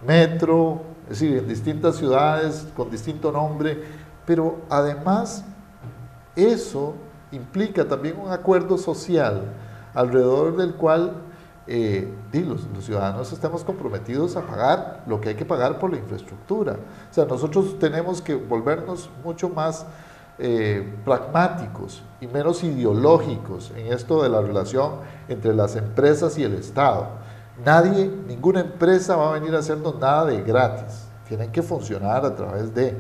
metro, es decir, en distintas ciudades con distinto nombre, pero además eso implica también un acuerdo social alrededor del cual los ciudadanos estamos comprometidos a pagar lo que hay que pagar por la infraestructura. O sea, nosotros tenemos que volvernos mucho más pragmáticos y menos ideológicos en esto de la relación entre las empresas y el Estado. Ninguna empresa va a venir a hacernos nada de gratis. Tienen que funcionar a través de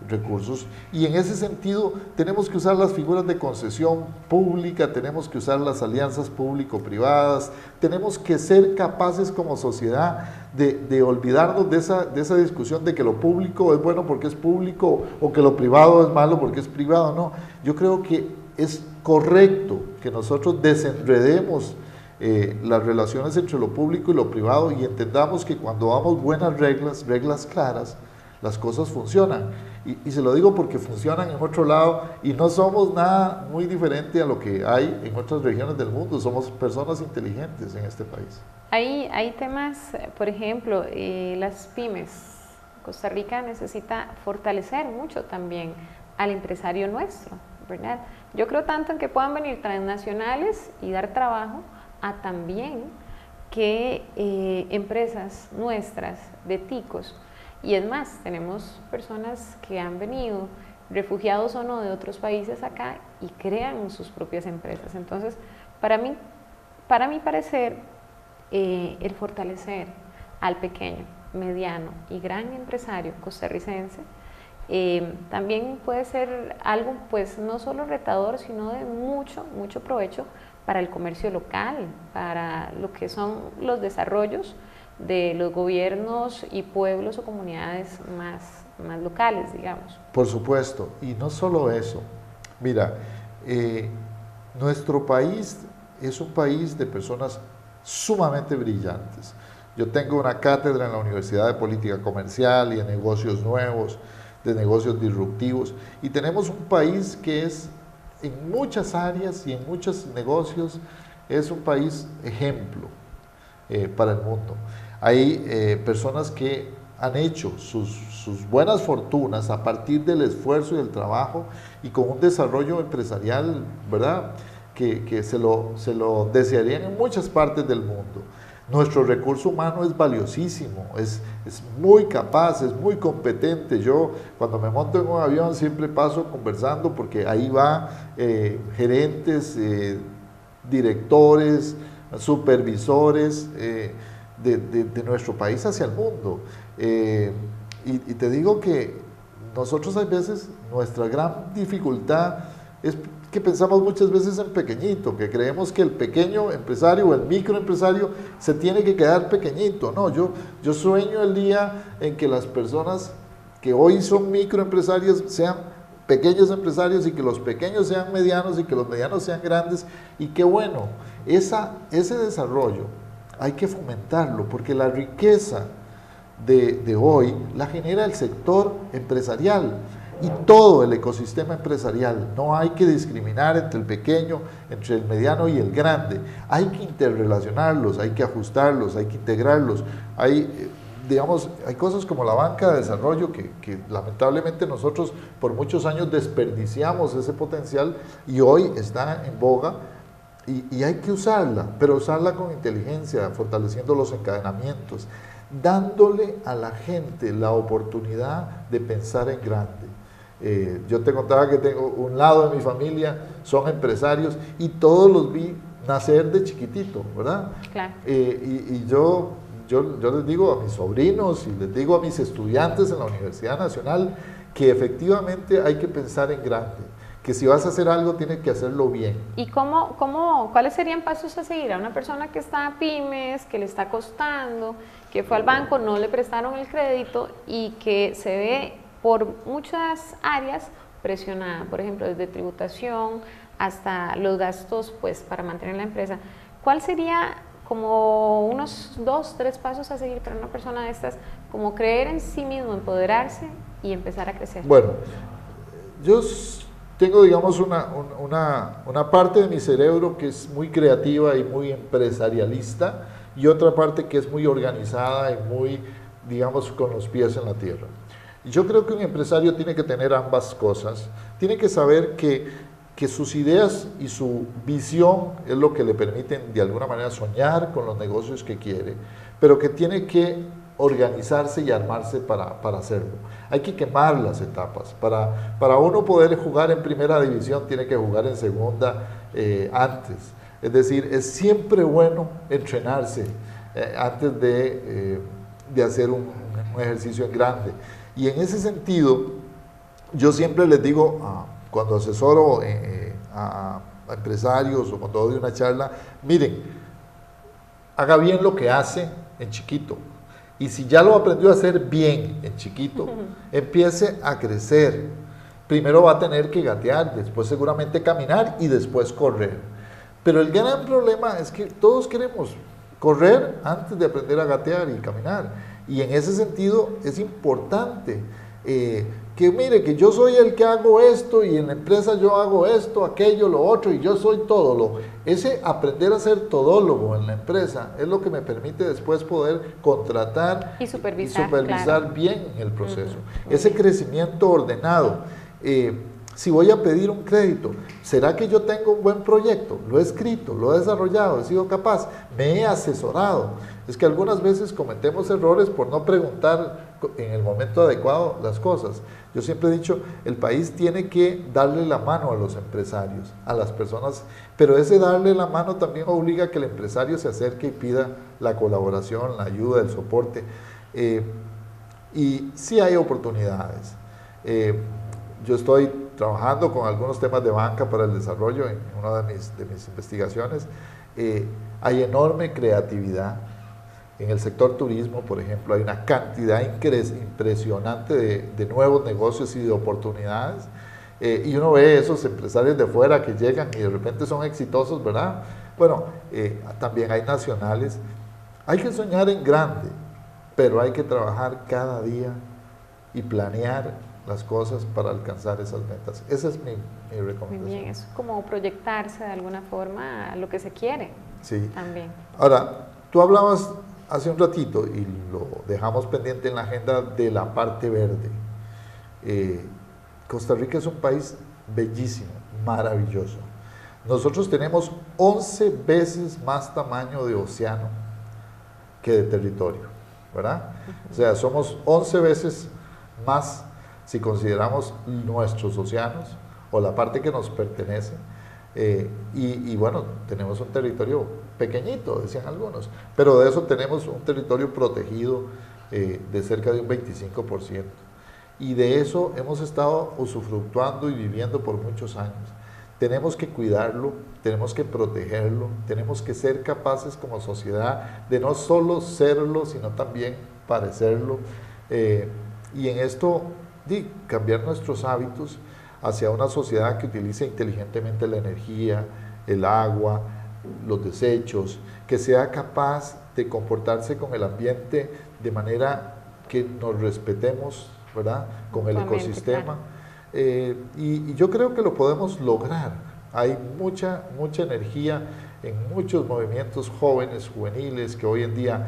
recursos, y en ese sentido tenemos que usar las figuras de concesión pública, tenemos que usar las alianzas público-privadas, tenemos que ser capaces como sociedad de olvidarnos de esa discusión de que lo público es bueno porque es público o que lo privado es malo porque es privado. No, yo creo que es correcto que nosotros desenredemos las relaciones entre lo público y lo privado y entendamos que cuando damos buenas reglas claras, las cosas funcionan. Y se lo digo porque funcionan en otro lado y no somos nada muy diferente a lo que hay en otras regiones del mundo. Somos personas inteligentes en este país. Hay temas, por ejemplo, las pymes. Costa Rica necesita fortalecer mucho también al empresario nuestro, ¿verdad? Yo creo tanto en que puedan venir transnacionales y dar trabajo a también que empresas nuestras de ticos. Y es más, tenemos personas que han venido, refugiados o no, de otros países acá y crean sus propias empresas. Entonces, para mi parecer, el fortalecer al pequeño, mediano y gran empresario costarricense también puede ser algo, pues, no solo retador, sino de mucho provecho para el comercio local, para lo que son los desarrollos de los gobiernos y pueblos o comunidades más locales, digamos. Por supuesto, y no solo eso. Mira, nuestro país es un país de personas sumamente brillantes. Yo tengo una cátedra en la Universidad de Política Comercial y de negocios nuevos, de negocios disruptivos, y tenemos un país que es en muchas áreas y en muchos negocios, es un país ejemplo para el mundo. Hay personas que han hecho sus buenas fortunas a partir del esfuerzo y del trabajo y con un desarrollo empresarial, ¿verdad?, que se lo desearían en muchas partes del mundo. Nuestro recurso humano es valiosísimo, es muy capaz, es muy competente. Yo cuando me monto en un avión siempre paso conversando porque ahí va gerentes, directores, supervisores de nuestro país hacia el mundo. Y te digo que nosotros hay veces, nuestra gran dificultad es que pensamos muchas veces en pequeñito, que creemos que el pequeño empresario o el microempresario se tiene que quedar pequeñito. No, yo sueño el día en que las personas que hoy son microempresarios sean pequeños empresarios y que los pequeños sean medianos y que los medianos sean grandes. Y qué bueno, ese desarrollo hay que fomentarlo porque la riqueza de hoy la genera el sector empresarial y todo el ecosistema empresarial. No hay que discriminar entre el pequeño, entre el mediano y el grande. Hay que interrelacionarlos, hay que ajustarlos, hay que integrarlos. Hay cosas como la banca de desarrollo que lamentablemente nosotros por muchos años desperdiciamos ese potencial y hoy está en boga y hay que usarla, pero usarla con inteligencia, fortaleciendo los encadenamientos, dándole a la gente la oportunidad de pensar en grande. Yo te contaba que tengo un lado de mi familia, son empresarios y todos los vi nacer de chiquitito, ¿verdad? Claro. Y yo les digo a mis sobrinos y les digo a mis estudiantes en la Universidad Nacional que efectivamente hay que pensar en grande, que si vas a hacer algo tienes que hacerlo bien. ¿Y cuáles serían pasos a seguir a una persona que está a pymes, que le está costando, que fue al banco, no le prestaron el crédito y que se ve por muchas áreas presionada, por ejemplo, desde tributación hasta los gastos, pues, para mantener la empresa? ¿Cuál sería como unos 2, 3 pasos a seguir para una persona de estas, como creer en sí mismo, empoderarse y empezar a crecer? Bueno, tengo, digamos, una parte de mi cerebro que es muy creativa y muy empresarialista, y otra parte que es muy organizada y muy, digamos, con los pies en la tierra. Yo creo que un empresario tiene que tener ambas cosas, tiene que saber que sus ideas y su visión es lo que le permiten de alguna manera soñar con los negocios que quiere, pero que tiene que organizarse y armarse para hacerlo. Hay que quemar las etapas. Para uno poder jugar en primera división tiene que jugar en segunda antes. Es decir, es siempre bueno entrenarse antes de hacer un ejercicio en grande. Y en ese sentido, yo siempre les digo, cuando asesoro a empresarios o cuando doy una charla, miren, haga bien lo que hace en chiquito. Y si ya lo aprendió a hacer bien en chiquito, empiece a crecer. Primero va a tener que gatear, después seguramente caminar y después correr. Pero el gran problema es que todos queremos correr antes de aprender a gatear y caminar. Y en ese sentido es importante que mire que yo soy el que hago esto y en la empresa yo hago esto, aquello, lo otro y yo soy todólogo. Ese aprender a ser todólogo en la empresa es lo que me permite después poder contratar y supervisar claro. bien el proceso. Ese crecimiento ordenado. Si voy a pedir un crédito, ¿será que yo tengo un buen proyecto? Lo he escrito, lo he desarrollado, he sido capaz, me he asesorado. Es que algunas veces cometemos errores por no preguntar en el momento adecuado las cosas. Yo siempre he dicho, el país tiene que darle la mano a los empresarios, a las personas, pero ese darle la mano también obliga a que el empresario se acerque y pida la colaboración, la ayuda, el soporte. Y sí hay oportunidades. Yo estoy trabajando con algunos temas de banca para el desarrollo en una de mis investigaciones. Hay enorme creatividad. En el sector turismo, por ejemplo, hay una cantidad impresionante de nuevos negocios y de oportunidades. Y uno ve esos empresarios de fuera que llegan y de repente son exitosos, ¿verdad? Bueno, también hay nacionales. Hay que soñar en grande, pero hay que trabajar cada día y planear las cosas para alcanzar esas metas. Esa es mi recomendación. Muy bien, es como proyectarse de alguna forma a lo que se quiere. Sí. También. Ahora, tú hablabas hace un ratito y lo dejamos pendiente en la agenda de la parte verde. Costa Rica es un país bellísimo, maravilloso. Nosotros tenemos 11 veces más tamaño de océano que de territorio, ¿verdad? O sea, somos 11 veces más si consideramos nuestros océanos o la parte que nos pertenece. Y bueno, tenemos un territorio pequeñito, decían algunos, pero de eso tenemos un territorio protegido de cerca de un 25%. Y de eso hemos estado usufructuando y viviendo por muchos años. Tenemos que cuidarlo, tenemos que protegerlo, tenemos que ser capaces como sociedad de no solo serlo, sino también parecerlo. Y en esto, cambiar nuestros hábitos hacia una sociedad que utilice inteligentemente la energía, el agua, los desechos, que sea capaz de comportarse con el ambiente de manera que nos respetemos, ¿verdad? Con el ecosistema. Claro. Y yo creo que lo podemos lograr. Hay mucha energía en muchos movimientos jóvenes, juveniles, que hoy en día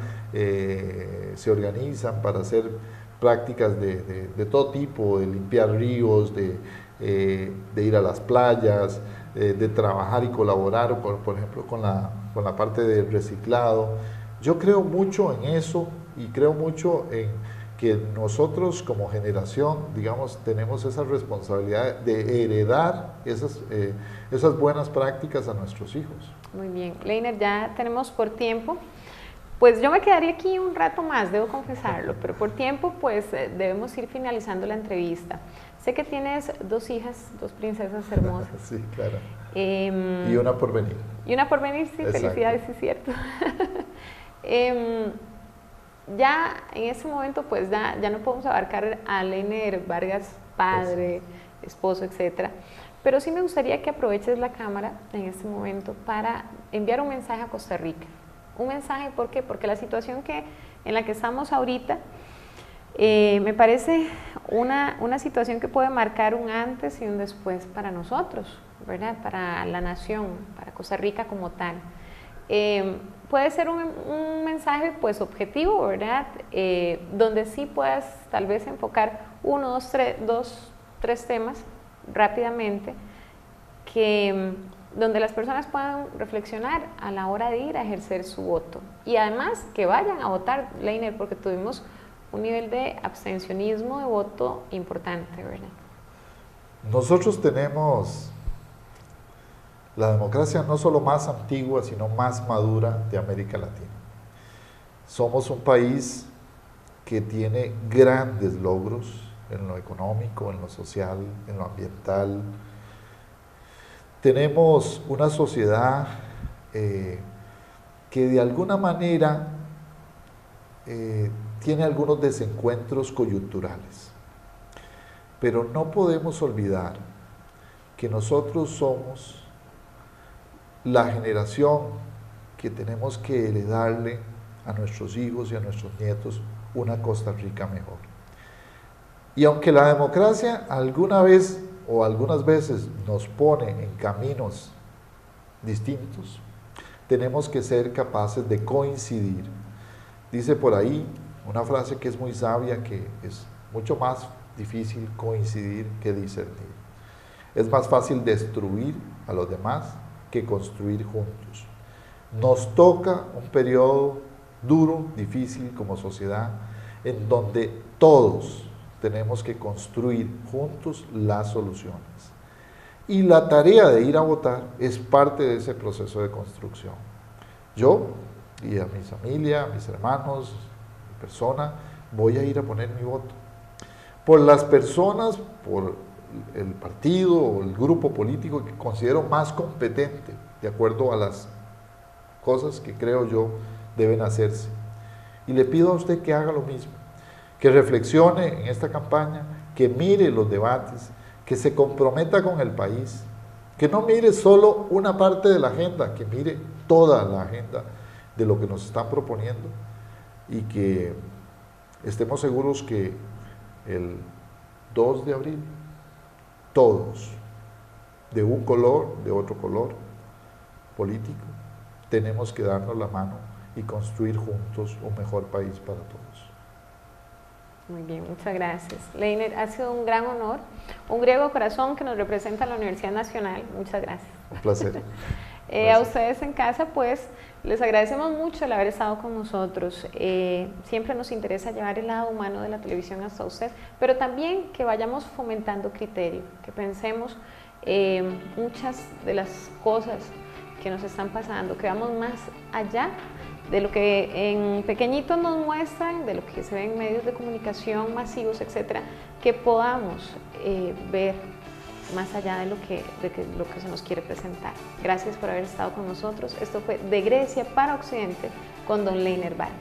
se organizan para hacer prácticas de todo tipo, de limpiar ríos, de ir a las playas, de trabajar y colaborar, por ejemplo, con la parte de reciclado. Yo creo mucho en eso y creo mucho en que nosotros como generación, digamos, tenemos esa responsabilidad de heredar esas buenas prácticas a nuestros hijos. Muy bien. Leiner, ya tenemos por tiempo. Pues yo me quedaría aquí un rato más, debo confesarlo, pero por tiempo pues debemos ir finalizando la entrevista. Sé que tienes 2 hijas, 2 princesas hermosas. Sí, claro. Y una por venir. Y una por venir, sí, exacto. Felicidades, sí es cierto. Ya en ese momento pues ya no podemos abarcar a Leiner Vargas, padre, esposo, etcétera. Pero sí me gustaría que aproveches la cámara en este momento para enviar un mensaje a Costa Rica. Un mensaje, ¿por qué? Porque la situación en la que estamos ahorita Me parece una situación que puede marcar un antes y un después para nosotros, ¿verdad? Para la nación, para Costa Rica como tal. Puede ser un mensaje pues objetivo, ¿verdad? Donde sí puedas tal vez enfocar uno, dos, tres temas rápidamente, donde las personas puedan reflexionar a la hora de ir a ejercer su voto. Y además que vayan a votar, Leiner, porque tuvimos un nivel de abstencionismo de voto importante, ¿verdad? Nosotros tenemos la democracia no solo más antigua, sino más madura de América Latina. Somos un país que tiene grandes logros en lo económico, en lo social, en lo ambiental. Tenemos una sociedad que de alguna manera tiene algunos desencuentros coyunturales, pero no podemos olvidar que nosotros somos la generación que tenemos que heredarle a nuestros hijos y a nuestros nietos una Costa Rica mejor. Y aunque la democracia alguna vez o algunas veces nos pone en caminos distintos, tenemos que ser capaces de coincidir. Dice por ahí una frase que es muy sabia, que es mucho más difícil coincidir que discernir. Es más fácil destruir a los demás que construir juntos. Nos toca un periodo duro, difícil como sociedad, en donde todos tenemos que construir juntos las soluciones. Y la tarea de ir a votar es parte de ese proceso de construcción. Yo y a mi familia, a mis hermanos, mi persona, voy a ir a poner mi voto. Por las personas, por el partido o el grupo político que considero más competente, de acuerdo a las cosas que creo yo deben hacerse. Y le pido a usted que haga lo mismo, que reflexione en esta campaña, que mire los debates, que se comprometa con el país, que no mire solo una parte de la agenda, que mire toda la agenda de lo que nos están proponiendo y que estemos seguros que el 2 de abril todos, de un color, de otro color político, tenemos que darnos la mano y construir juntos un mejor país para todos. Muy bien, muchas gracias. Leiner, ha sido un gran honor, un griego corazón que nos representa en la Universidad Nacional. Muchas gracias. Un placer. A ustedes en casa, pues, les agradecemos mucho el haber estado con nosotros. Siempre nos interesa llevar el lado humano de la televisión hasta usted, pero también que vayamos fomentando criterio, que pensemos muchas de las cosas que nos están pasando, que vamos más allá de lo que en pequeñitos nos muestran, de lo que se ve en medios de comunicación masivos, etcétera, que podamos ver más allá de lo que se nos quiere presentar. Gracias por haber estado con nosotros. Esto fue De Grecia para Occidente con don Leiner Vargas.